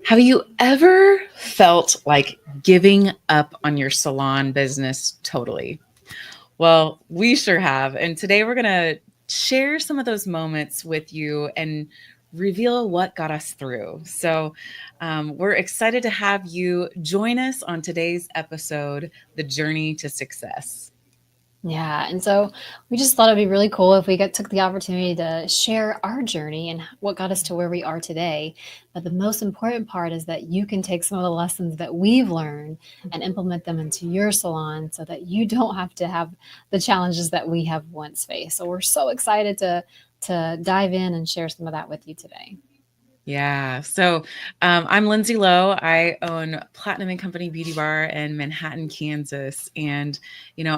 Have you ever felt like giving up on your salon business totally? Well, we sure have. And today we're going to share some of those moments with you and reveal what got us through. We're excited to have you join us on today's episode, The Journey to Success. Yeah. And so we just thought it'd be really cool if took the opportunity to share our journey and what got us to where we are today. But the most important part is that you can take some of the lessons that we've learned and implement them into your salon so that you don't have to have the challenges that we have once faced. So we're so excited to dive in and share some of that with you today. Yeah. I'm Lindsay Lowe. I own Platinum and Company Beauty Bar in Manhattan, Kansas. And,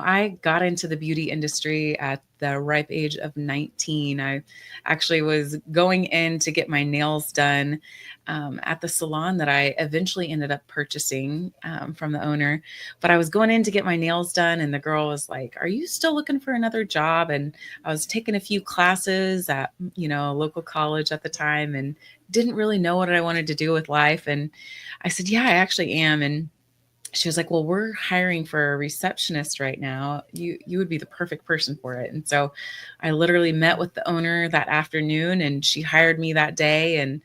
I got into the beauty industry at the ripe age of 19. I actually was going in to get my nails done at the salon that I eventually ended up purchasing from the owner. But I was going in to get my nails done, and the girl was like, "Are you still looking for another job?" And I was taking a few classes at, a local college at the time, and didn't really know what I wanted to do with life. And I said, "Yeah, I actually am." And she was like, "Well, we're hiring for a receptionist right now. You would be the perfect person for it." And so I literally met with the owner that afternoon, and she hired me that day. And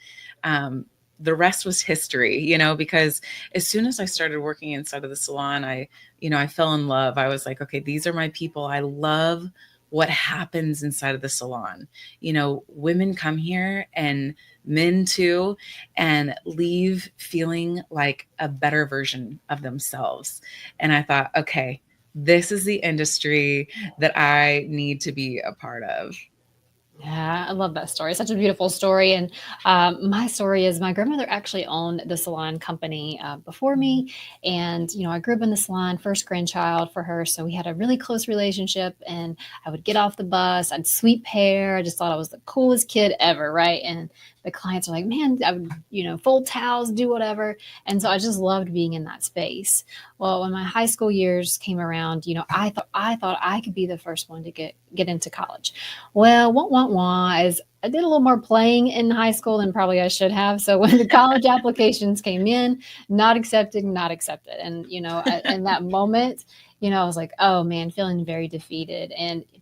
the rest was history, because as soon as I started working inside of the salon, I fell in love. I was like, okay, these are my people. I love what happens inside of the salon. Women come here, and men too, and leave feeling like a better version of themselves. And I thought, okay, this is the industry that I need to be a part of. Yeah, I love that story. Such a beautiful story. And my story is my grandmother actually owned the salon company before me. And, I grew up in the salon, first grandchild for her. So we had a really close relationship. And I would get off the bus, I'd sweep hair. I just thought I was the coolest kid ever. Right. And the clients are like, man, I would, fold towels, do whatever. And so I just loved being in that space. Well, when my high school years came around, I thought I could be the first one to get into college. Well, what is I did a little more playing in high school than probably I should have. So when the college applications came in, not accepted, not accepted. And, in that moment, I was like, oh man, feeling very defeated.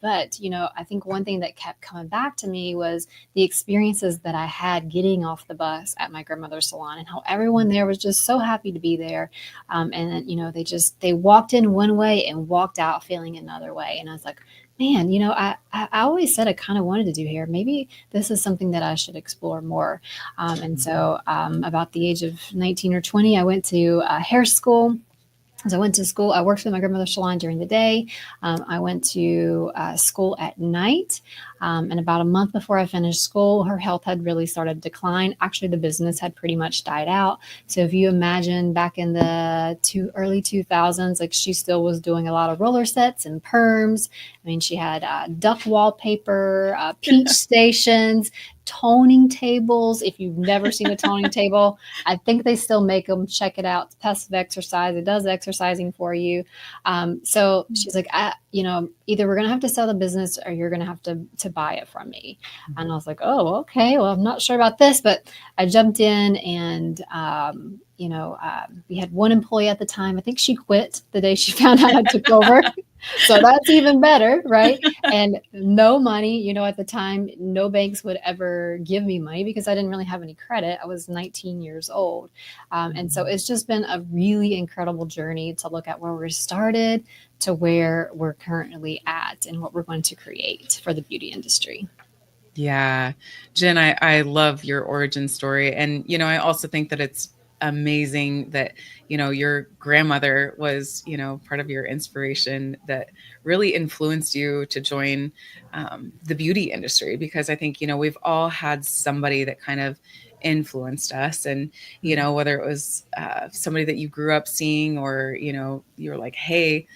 But, I think one thing that kept coming back to me was the experiences that I had getting off the bus at my grandmother's salon and how everyone there was just so happy to be there. And then, they walked in one way and walked out feeling another way. And I was like, man, I always said I kind of wanted to do hair. Maybe this is something that I should explore more. And so about the age of 19 or 20, I went to hair school. So I went to school. I worked with my grandmother's salon during the day. I went to school at night. And about a month before I finished school, her health had really started to decline. Actually, the business had pretty much died out. So if you imagine back in the early 2000s, like she still was doing a lot of roller sets and perms. I mean, she had duck wallpaper, peach stations, toning tables. If you've never seen a toning table, I think they still make them. Check it out. It's passive exercise. It does exercising for you. So she's like, either we're going to have to sell the business or you're going to have to buy it from me. And I was like, oh, okay. Well, I'm not sure about this, but I jumped in and, we had one employee at the time. I think she quit the day she found out I took over. So that's even better, right? And no money, at the time, no banks would ever give me money because I didn't really have any credit. I was 19 years old. And so it's just been a really incredible journey to look at where we started to where we're currently at and what we're going to create for the beauty industry. Yeah. Jen, I love your origin story. And, I also think that it's amazing that, your grandmother was, part of your inspiration that really influenced you to join the beauty industry. Because I think, we've all had somebody that kind of influenced us. And, whether it was somebody that you grew up seeing or, you're like, hey,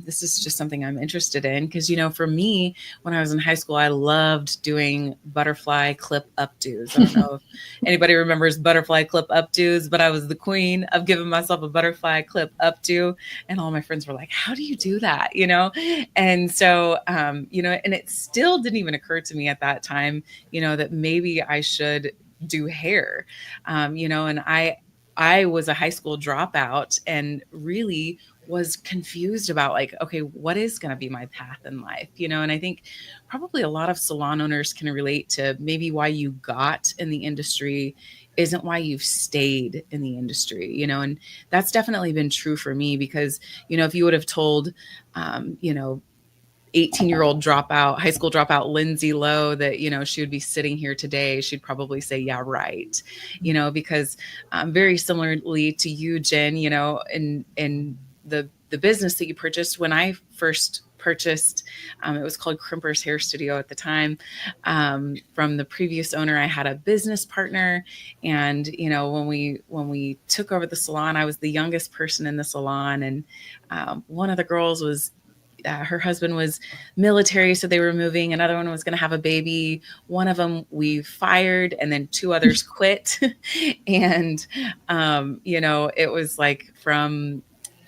this is just something I'm interested in. Because, for me, when I was in high school, I loved doing butterfly clip updos. I don't know if anybody remembers butterfly clip updos, but I was the queen of giving myself a butterfly clip updo. And all my friends were like, how do you do that? And so, and it still didn't even occur to me at that time, that maybe I should do hair, and I was a high school dropout and really was confused about like, okay, what is going to be my path in life, and I think probably a lot of salon owners can relate to maybe why you got in the industry isn't why you've stayed in the industry, and that's definitely been true for me because, if you would have told, 18-year-old dropout, high school dropout Lindsay Lowe that, she would be sitting here today, she'd probably say, yeah, right. Because very similarly to you, Jen, in the business that you purchased, when I first purchased, it was called Crimper's Hair Studio at the time. From the previous owner, I had a business partner. And, when we took over the salon, I was the youngest person in the salon. And one of the girls was her husband was military, so they were moving. Another one was going to have a baby. One of them we fired, and then two others quit. And, it was like from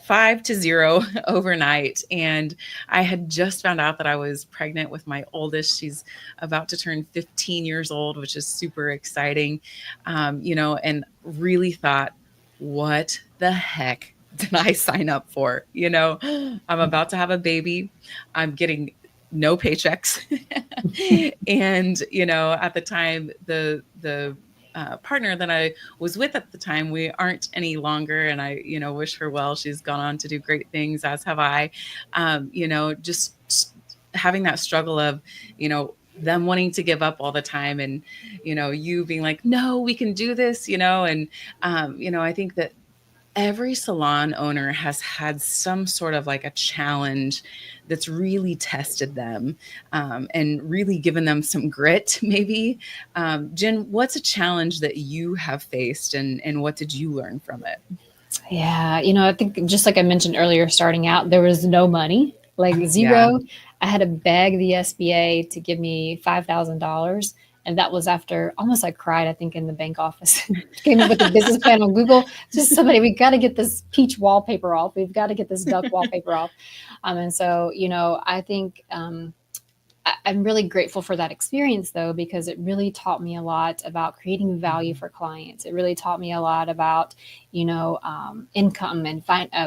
5 to 0 overnight. And I had just found out that I was pregnant with my oldest. She's about to turn 15 years old, which is super exciting, and really thought, what the heck did I sign up for? I'm about to have a baby. I'm getting no paychecks. And, at the time, the partner that I was with at the time, we aren't any longer. And I, wish her well. She's gone on to do great things, as have I. Just having that struggle of, them wanting to give up all the time and, you being like, no, we can do this, and, I think that every salon owner has had some sort of like a challenge that's really tested them, and really given them some grit, maybe. Jen, what's a challenge that you have faced, and what did you learn from it? Yeah, I think just like I mentioned earlier, starting out, there was no money, like Yeah. zero. I had to beg the SBA to give me $5,000. And that was after almost I cried, I think, in the bank office. Came up with a business plan on Google. Just somebody, we got to get this peach wallpaper off. We've got to get this duck wallpaper off. And so, I think I'm really grateful for that experience, though, because it really taught me a lot about creating value for clients. It really taught me a lot about, income and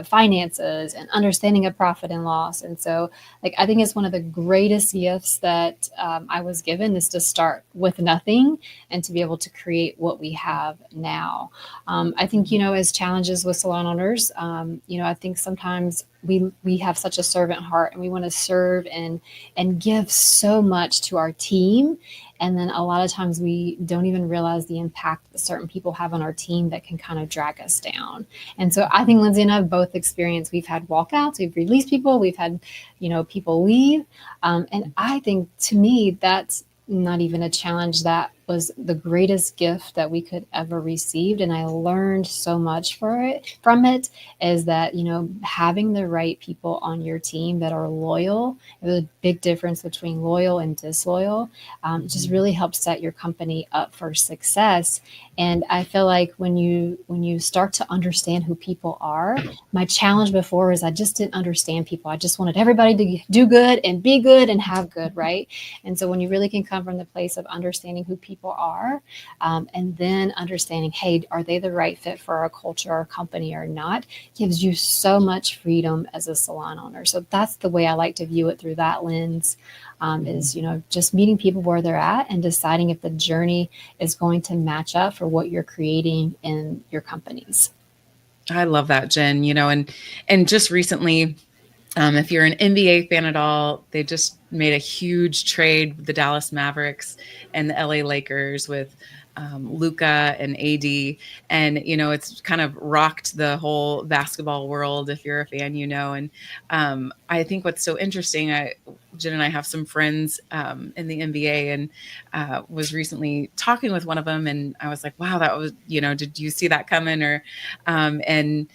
finances and understanding of profit and loss. And so, like, I think it's one of the greatest gifts that I was given is to start with nothing and to be able to create what we have now. I think, as challenges with salon owners, I think sometimes we have such a servant heart and we want to serve and give so much to our team. And then a lot of times we don't even realize the impact that certain people have on our team that can kind of drag us down. And so I think Lindsay and I have both experienced, we've had walkouts, we've released people, we've had, people leave. And I think to me, that's not even a challenge. That was the greatest gift that we could ever receive. And I learned so much from it is that, having the right people on your team that are loyal, there's a big difference between loyal and disloyal, just really helps set your company up for success. And I feel like when you start to understand who people are, my challenge before is I just didn't understand people. I just wanted everybody to do good and be good and have good, right? And so when you really can come from the place of understanding who people are, and then understanding, hey, are they the right fit for our culture, our company or not, gives you so much freedom as a salon owner. So that's the way I like to view it through that lens, is, just meeting people where they're at and deciding if the journey is going to match up for what you're creating in your companies. I love that, Jen, and just recently, if you're an NBA fan at all, they just made a huge trade with the Dallas Mavericks and the LA Lakers with Luka and AD. And, it's kind of rocked the whole basketball world if you're a fan, And I think what's so interesting, Jen and I have some friends in the NBA, and was recently talking with one of them. And I was like, wow, that was, did you see that coming? Or, and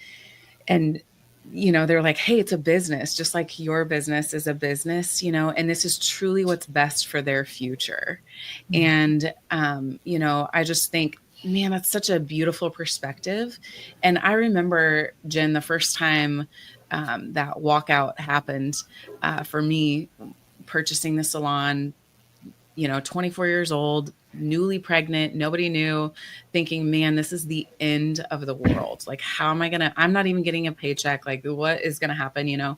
they're like, hey, it's a business, just like your business is a business, and this is truly what's best for their future. And, I just think, man, that's such a beautiful perspective. And I remember, Jen, the first time that walkout happened for me, purchasing the salon, 24 years old, newly pregnant, nobody knew, thinking, man, this is the end of the world. Like, how am I gonna, I'm not even getting a paycheck. Like, what is gonna happen, you know?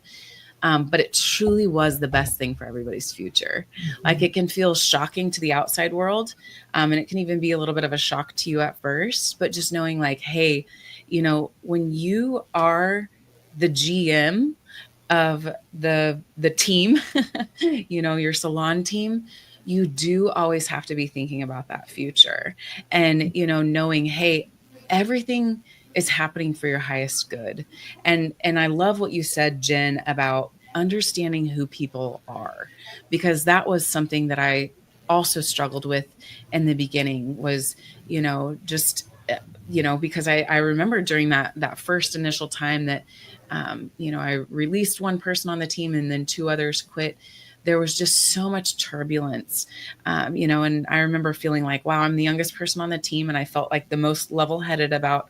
But it truly was the best thing for everybody's future. Like, it can feel shocking to the outside world, and it can even be a little bit of a shock to you at first. But just knowing, like, hey, you know, when you are the GM of the team, you know, your salon team, you do always have to be thinking about that future, and you know, knowing, hey, everything is happening for your highest good. And I love what you said, Jen, about understanding who people are, because that was something that I also struggled with in the beginning, was, you know, just you know, because I remember during that first initial time that you know, I released one person on the team and then two others quit. There was just so much turbulence, you know, and I remember feeling like, wow, I'm the youngest person on the team, and I felt like the most level-headed about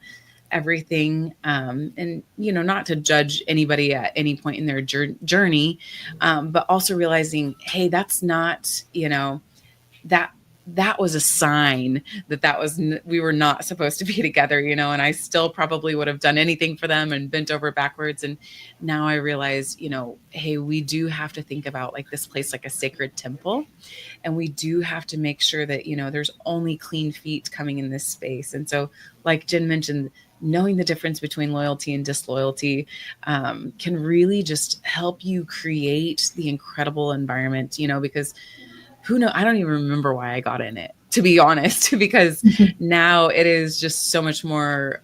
everything. And you know, not to judge anybody at any point in their journey, but also realizing, hey, that's not, you know, that that was a sign that we were not supposed to be together, you know. And I still probably would have done anything for them and bent over backwards. And now I realize, you know, hey, we do have to think about like this place like a sacred temple, and we do have to make sure that, you know, there's only clean feet coming in this space. And so, like Jen mentioned, knowing the difference between loyalty and disloyalty can really just help you create the incredible environment, you know, because who know, I don't even remember why I got in it, to be honest, because now it is just so much more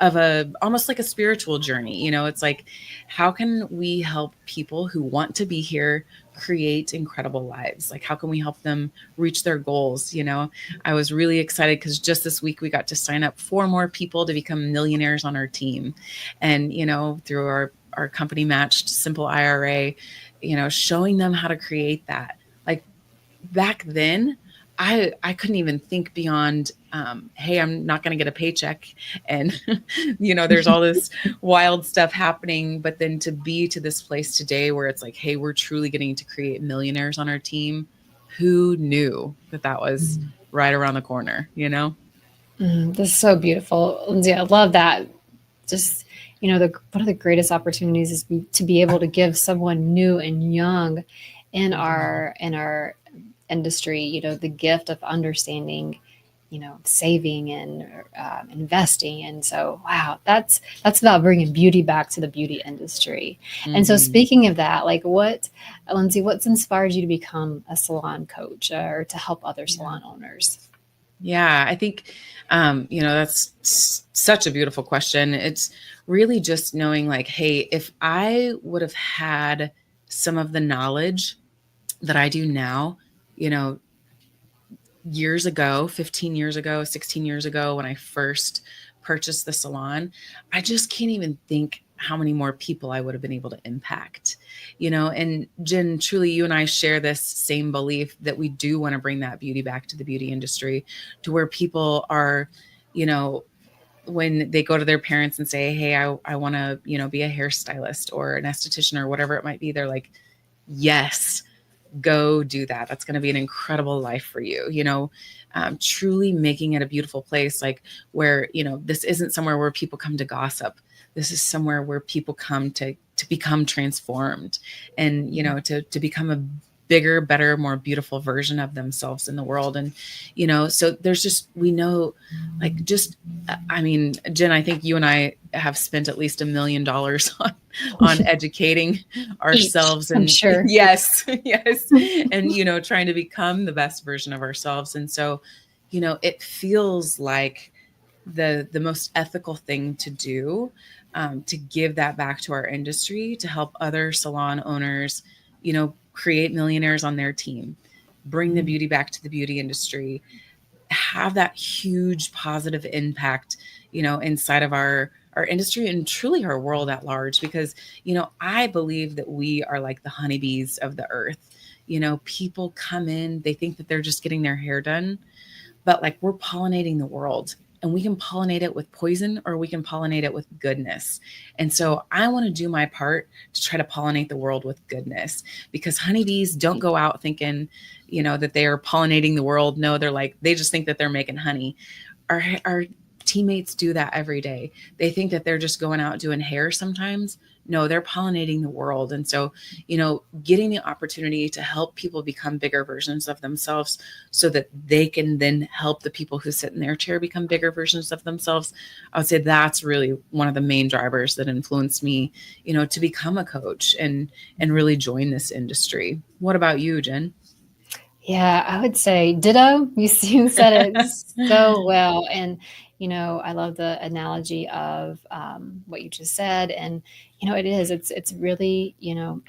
of a, almost like a spiritual journey. You know, it's like, how can we help people who want to be here create incredible lives? Like, how can we help them reach their goals? You know, I was really excited because just this week we got to sign up 4 more people to become millionaires on our team. And, you know, through our company matched simple IRA, you know, showing them how to create that. Like, back then, I couldn't even think beyond, hey, I'm not going to get a paycheck. And, you know, there's all this wild stuff happening. But then to be to this place today where it's like, hey, we're truly getting to create millionaires on our team. Who knew that that was right around the corner, you know? This is so beautiful, Lindsay. I love that. Just, you know, one of the greatest opportunities is to be able to give someone new and young in our industry, you know, the gift of understanding, you know, saving and investing. And so, wow, that's about bringing beauty back to the beauty industry. And so, Mm-hmm. speaking of that, like, Lindsay, what's inspired you to become a salon coach or to help other Yeah. salon owners? Yeah, I think, you know, that's such a beautiful question. It's really just knowing, like, hey, if I would have had some of the knowledge that I do now, you know, years ago, 15 years ago, 16 years ago, when I first purchased the salon, I just can't even think how many more people I would have been able to impact, you know. And Jen, truly, you and I share this same belief that we do want to bring that beauty back to the beauty industry, to where people are, you know, when they go to their parents and say, hey, I want to, you know, be a hairstylist or an esthetician or whatever it might be, they're like, yes, go do that. That's going to be an incredible life for you, you know. Truly making it a beautiful place, like, where, you know, this isn't somewhere where people come to gossip. This is somewhere where people come to become transformed, and, you know, to become a bigger, better, more beautiful version of themselves in the world. And, you know, so there's just, we know, like, just, I mean, Jen, I think you and I have spent at least $1 million on educating Each, ourselves. I'm And sure. yes, yes. And, you know, trying to become the best version of ourselves. And so, you know, it feels like the most ethical thing to do, to give that back to our industry, to help other salon owners, you know, create millionaires on their team, bring the beauty back to the beauty industry, have that huge positive impact, you know, inside of our industry and truly our world at large. Because, you know, I believe that we are like the honeybees of the earth. You know, people come in, they think that they're just getting their hair done, but like, we're pollinating the world. and we can pollinate it with poison or we can pollinate it with goodness. And so I want to do my part to try to pollinate the world with goodness, because honeybees don't go out thinking, that they are pollinating the world. No, they just think that they're making honey. Our teammates do that every day. They think that they're just going out doing hair sometimes. No, they're pollinating the world. And so, getting the opportunity to help people become bigger versions of themselves so that they can then help the people who sit in their chair become bigger versions of themselves. I would say that's really one of the main drivers that influenced me, to become a coach and really join this industry. What about you, Jen? Yeah, I would say ditto. You said it so well. And, I love the analogy of what you just said. And, it's really,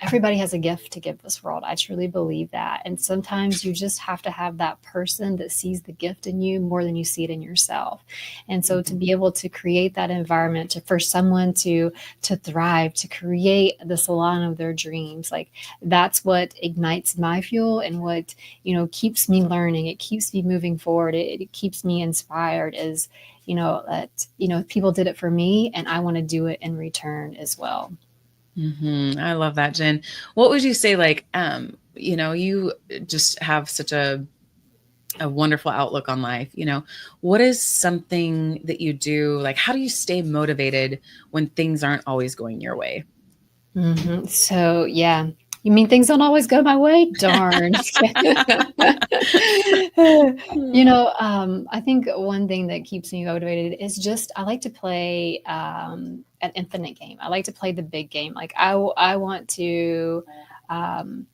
everybody has a gift to give this world. I truly believe that. And sometimes you just have to have that person that sees the gift in you more than you see it in yourself. And so to be able to create that environment for someone to thrive, to create the salon of their dreams, like that's what ignites my fuel and what keeps me learning. It keeps me moving forward. It keeps me inspired as, that, people did it for me and I want to do it in return as well. I love that, Jen. What would you say, you just have such a wonderful outlook on life. What is something that you do? Like, how do you stay motivated when things aren't always going your way? So, yeah. You mean things don't always go my way? Darn. I think one thing that keeps me motivated is just I like to play an infinite game. I like to play the big game. Like I want to, um,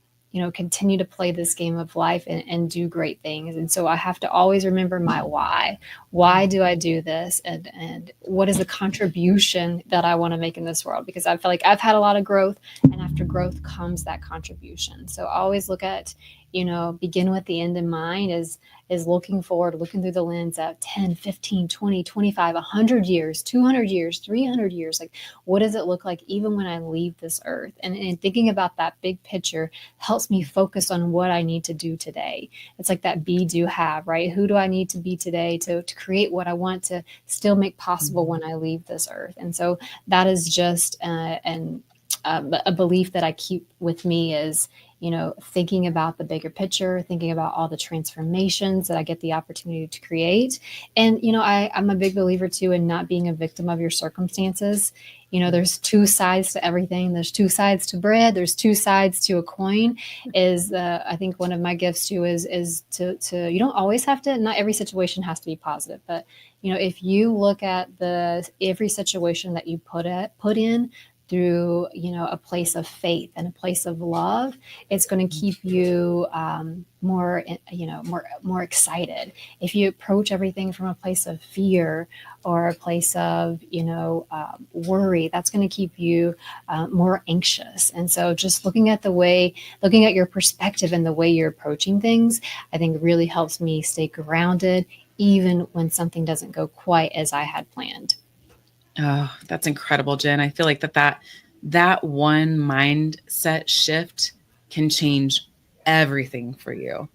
continue to play this game of life and do great things. And so I have to always remember my why. Why do I do this? And what is the contribution that I want to make in this world? Because I feel like I've had a lot of growth, and after growth comes that contribution. So I always look at, begin with the end in mind is looking forward, looking through the lens of 10, 15, 20, 25, 100 years, 200 years, 300 years. Like, what does it look like even when I leave this earth? And thinking about that big picture helps me focus on what I need to do today. It's like that be, do, have, right? Who do I need to be today to create what I want to still make possible when I leave this earth? And so that is just a belief that I keep with me is, thinking about the bigger picture, thinking about all the transformations that I get the opportunity to create. And, I'm a big believer too in not being a victim of your circumstances. There's two sides to everything. There's two sides to bread. There's two sides to a coin. Is I think one of my gifts too is to you don't always have to. Not every situation has to be positive, but if you look at every situation that you put in through a place of faith and a place of love, it's going to keep you more excited. If you approach everything from a place of fear or a place of worry, that's going to keep you more anxious. And so just looking at your perspective and the way you're approaching things, I think really helps me stay grounded even when something doesn't go quite as I had planned. Oh, that's incredible, Jen. I feel like that one mindset shift can change everything for you.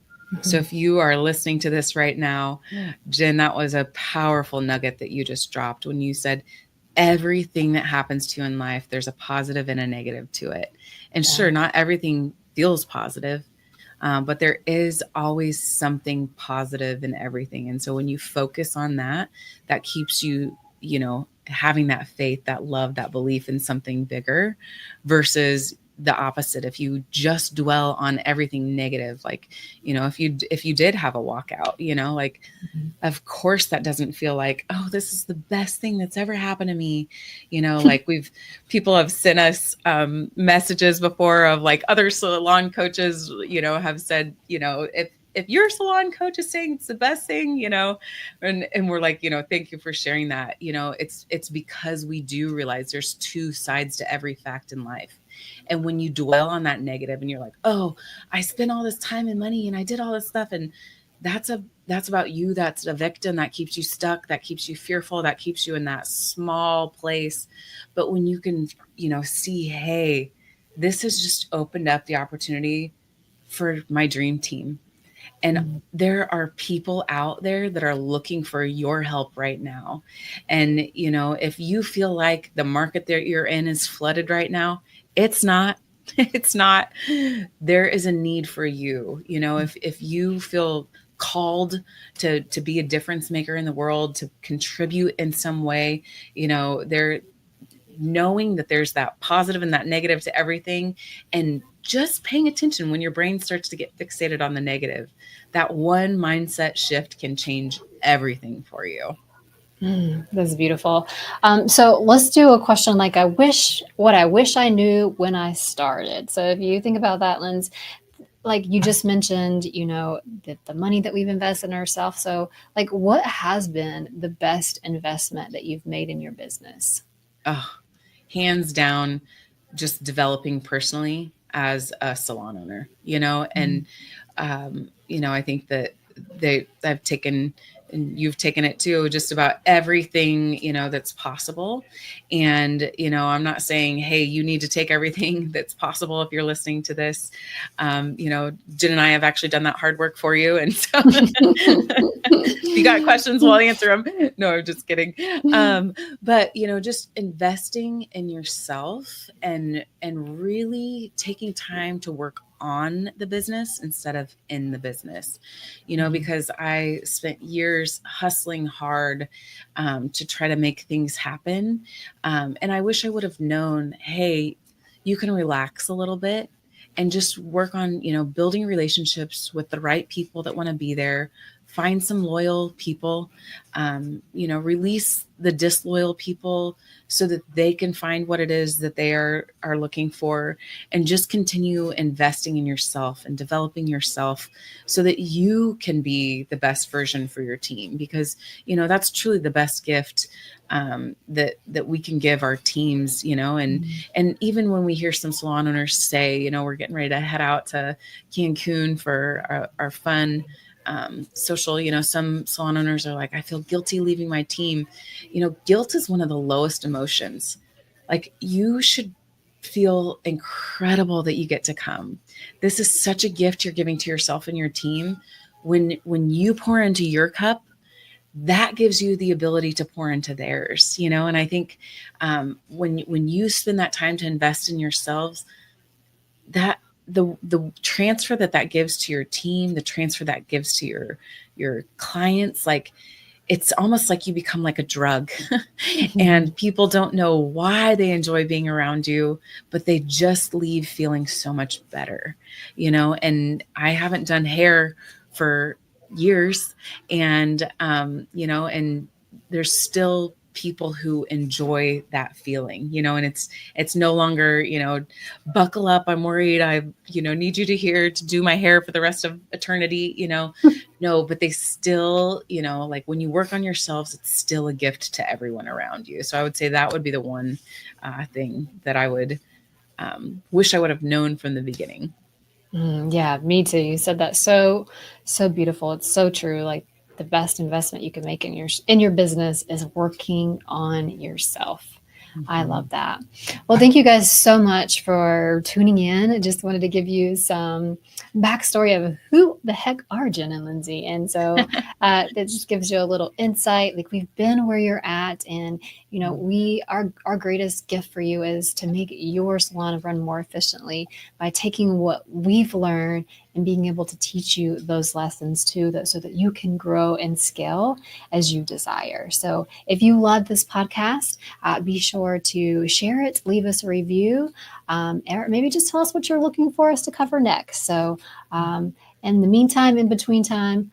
So if you are listening to this right now, Jen, that was a powerful nugget that you just dropped when you said everything that happens to you in life, there's a positive and a negative to it. And sure, not everything feels positive, but there is always something positive in everything. And so when you focus on that, that keeps you, having that faith, that love, that belief in something bigger versus the opposite. If you just dwell on everything negative, like, if you did have a walkout, of course that doesn't feel like, oh, this is the best thing that's ever happened to me. Like people have sent us messages before of like other salon coaches, have said, if your salon coach is saying it's the best thing, and we're like, thank you for sharing that. It's because we do realize there's two sides to every fact in life. And when you dwell on that negative and you're like, oh, I spent all this time and money and I did all this stuff, and that's about you. That's a victim that keeps you stuck, that keeps you fearful, that keeps you in that small place. But when you can, see, hey, this has just opened up the opportunity for my dream team. And Mm. there are people out there that are looking for your help right now. And, if you feel like the market that you're in is flooded right now, it's not. It's not. There is a need for you. If you feel called to be a difference maker in the world, to contribute in some way, there knowing that there's that positive and that negative to everything, and just paying attention when your brain starts to get fixated on the negative. That one mindset shift can change everything for you. That's beautiful. So let's do a question like what I wish I knew when I started. So if you think about that, Lens, like you just mentioned, the money that we've invested in ourselves. So like what has been the best investment that you've made in your business? Oh, hands down, just developing personally as a salon owner, and I think that I've taken, and you've taken it too, just about everything, that's possible. And, I'm not saying, hey, you need to take everything that's possible if you're listening to this. Jen and I have actually done that hard work for you. And so if you got questions, we'll answer them. No, I'm just kidding. But just investing in yourself and really taking time to work on the business instead of in the business, because I spent years hustling hard to try to make things happen. And I wish I would have known, hey, you can relax a little bit and just work on, building relationships with the right people that want to be there. Find some loyal people, release the disloyal people so that they can find what it is that they are looking for, and just continue investing in yourself and developing yourself so that you can be the best version for your team, because that's truly the best gift that we can give our teams, and even when we hear some salon owners say, we're getting ready to head out to Cancun for our fun social, some salon owners are like, I feel guilty leaving my team. Guilt is one of the lowest emotions. Like, you should feel incredible that you get to come. This is such a gift you're giving to yourself and your team. When you pour into your cup, that gives you the ability to pour into theirs, and I think when you spend that time to invest in yourselves, that the transfer that gives to your team, the transfer that gives to your clients, like, it's almost like you become like a drug. And people don't know why they enjoy being around you, but they just leave feeling so much better, and I haven't done hair for years, and and there's still people who enjoy that feeling, and it's no longer, buckle up, I'm worried, I need you to here to do my hair for the rest of eternity, no, but they still, like, when you work on yourselves, it's still a gift to everyone around you. So I would say that would be the one thing that I would wish I would have known from the beginning. Yeah, me too. You said that so beautiful. It's so true. Like the best investment you can make in your business is working on yourself. I Mhm. love that. Well, thank you guys so much for tuning in. I just wanted to give you some backstory of who the heck are Jen and Lindsay. And so that just gives you a little insight. Like we've been where you're at. And, our greatest gift for you is to make your salon run more efficiently by taking what we've learned and being able to teach you those lessons too, so that you can grow and scale as you desire. So if you love this podcast, be sure to share it, leave us a review, or maybe just tell us what you're looking for us to cover next. So in the meantime, in between time,